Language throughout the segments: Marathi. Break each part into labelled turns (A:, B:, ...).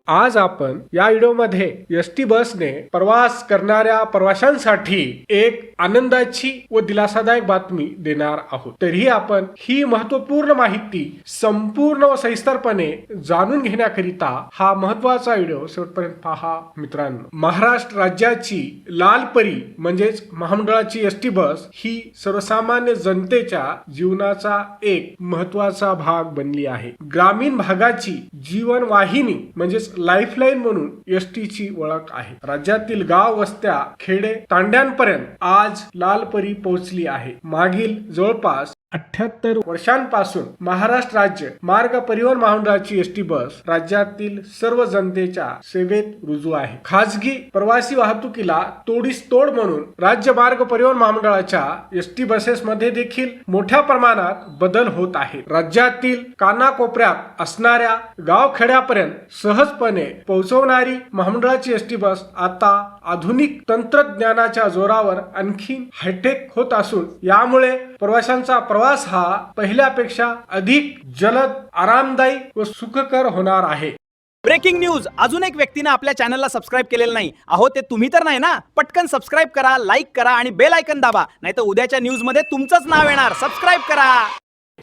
A: आज आपण या व्हिडिओमध्ये एसटी बसने प्रवास करणाऱ्या प्रवाशांसाठी एक आनंदाची व दिलासादायक बातमी देणार आहोत। तरीही आपण ही महत्त्वपूर्ण माहिती संपूर्ण व सविस्तरपणे जाणून घेण्याकरिता हा महत्त्वाचा व्हिडिओ शेवटपर्यंत पहा मित्रांनो। महाराष्ट्र राज्याची लाल परी म्हणजेच महामंडळाची एसटी बस ही सर्वसामान्य जनतेच्या जीवनाचा एक महत्त्वाचा भाग बनली आहे। ग्रामीण भागाची जीवन वाहिनी म्हणजेच लाईफलाईन म्हणून एसटीची ओळख आहे। राज्यातील गाव वस्त्या खेडे तांड्यांपर्यंत आज लाल परी पोहोचली आहे। मागील जवळपास 78 वर्षांपासून महाराष्ट्र राज्य मार्ग परिवहन महामंडळाची एसटी बस राज्यातील सर्व जनतेच्या सेवेत रुजू आहे। खासगी प्रवासी वाहतुकीला तोडीस तोड म्हणून राज्य मार्ग परिवहन महामंडळाच्या एसटी बसेसमध्ये देखील मोठ्या प्रमाणात बदल होत आहे। राज्यातील कानाकोपऱ्यात असणाऱ्या गावखेड्यापर्यंत सहजपणे पोहोचवणारी महामंडळाची एसटी बस आता आधुनिक तंत्रज्ञानाच्या जोरावर आणखी हायटेक होत असून यामुळे प्रवाशांचा प्रवास हा पहिल्यापेक्षा अधिक जलद, आरामदायी व सुखकर होणार आहे।
B: ब्रेकिंग न्यूज, अजून एक व्यक्तीने आपल्या चॅनलला सबस्क्राइब केलेलं नाही आहो ते तुम्ही तर नाही ना। पटकन सबस्क्राइब करा, लाईक करा आणि बेल आयकन दाबा, नाहीतर उद्याच्या न्यूज मध्ये तुमचंच नाव येणार। सबस्क्राइब करा।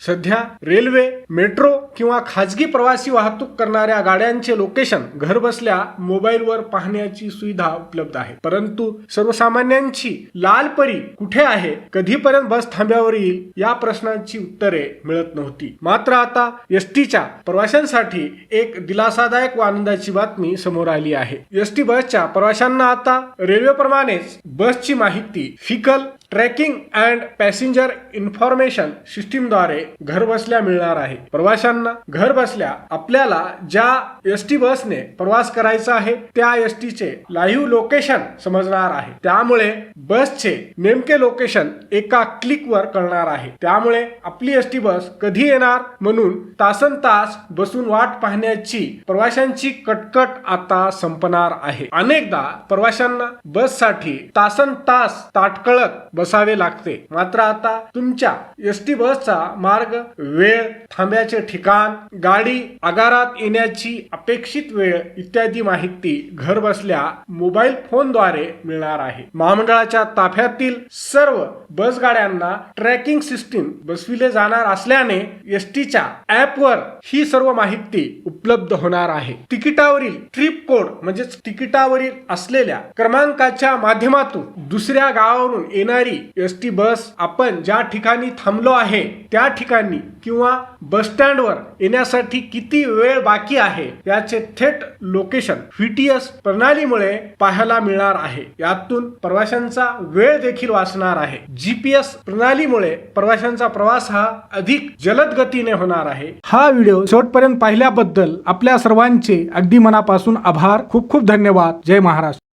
A: सध्या रेल्वे, मेट्रो किंवा खाजगी प्रवासी वाहतूक करणाऱ्या गाड्यांचे लोकेशन घर बसल्या मोबाईलवर पाहण्याची सुविधा उपलब्ध आहे। परंतु सर्वसामान्यांची लाल परी कुठे आहे, कधीपर्यंत बस थांब्यावर येईल या प्रश्नांची उत्तरे मिळत नव्हती। मात्र आता एसटीच्या प्रवाशांसाठी एक दिलासादायक व आनंदाची बातमी समोर आली आहे। एसटी बसच्या प्रवाशांना आता रेल्वेप्रमाणेच बसची माहिती vehicle tracking and passenger information सिस्टीमद्वारे घर बसल्या मिळणार आहे। प्रवाशांना घर बसल्या आपल्याला ज्या एसटी बसने प्रवास करायचा आहे त्या एसटीचे लाईव्ह लोकेशन समजणार आहे। त्यामुळे बसचे नेमके लोकेशन एका क्लिकवर कळणार आहे। त्यामुळे आपली एसटी बस कधी येणार म्हणून तासन तास बसून वाट पाहण्याची प्रवाशांची कटकट आता संपणार आहे। अनेकदा प्रवाशांना बससाठी तासन तास ताटकळत बसावे लागते। मात्र आता तुमच्या एसटी बसचा मार्ग, वेळ, थांब्याचे ठिकाण, गाडी आगारात येण्याची अपेक्षित वेळ इत्यादी माहिती घर बसल्या मोबाईल फोनद्वारे मिळणार आहे। महामंडळाच्या ताफ्यातील सर्व बस गाड्यांना ट्रॅकिंग सिस्टीम बसविले जाणार असल्याने एसटीच्या ॲपवर ही सर्व माहिती उपलब्ध होणार आहे। तिकिटावरील ट्रिप कोड म्हणजेच तिकिटावरील असलेल्या क्रमांकाच्या माध्यमातून दुसऱ्या गावावरून येणारी एसटी बस आपण ज्या ठिकाणी थांबलो आहे त्या ठिकाणी किंवा बस स्टँडवर येण्यासाठी किती वेळ बाकी आहे याचे थेट लोकेशन व्हीटीएस प्रणालीमुळे पाहायला मिळणार आहे। यातून प्रवाशांचा वेळ देखील वाचणार आहे। जीपीएस प्रणालीमुळे प्रवाशांचा प्रवास हा अधिक जलद गतीने होणार आहे। हा व्हिडिओ शेवटपर्यंत पाहिल्याबद्दल आपल्या सर्वांचे अगदी मनापासून आभार। खूप खूप धन्यवाद। जय महाराष्ट्र।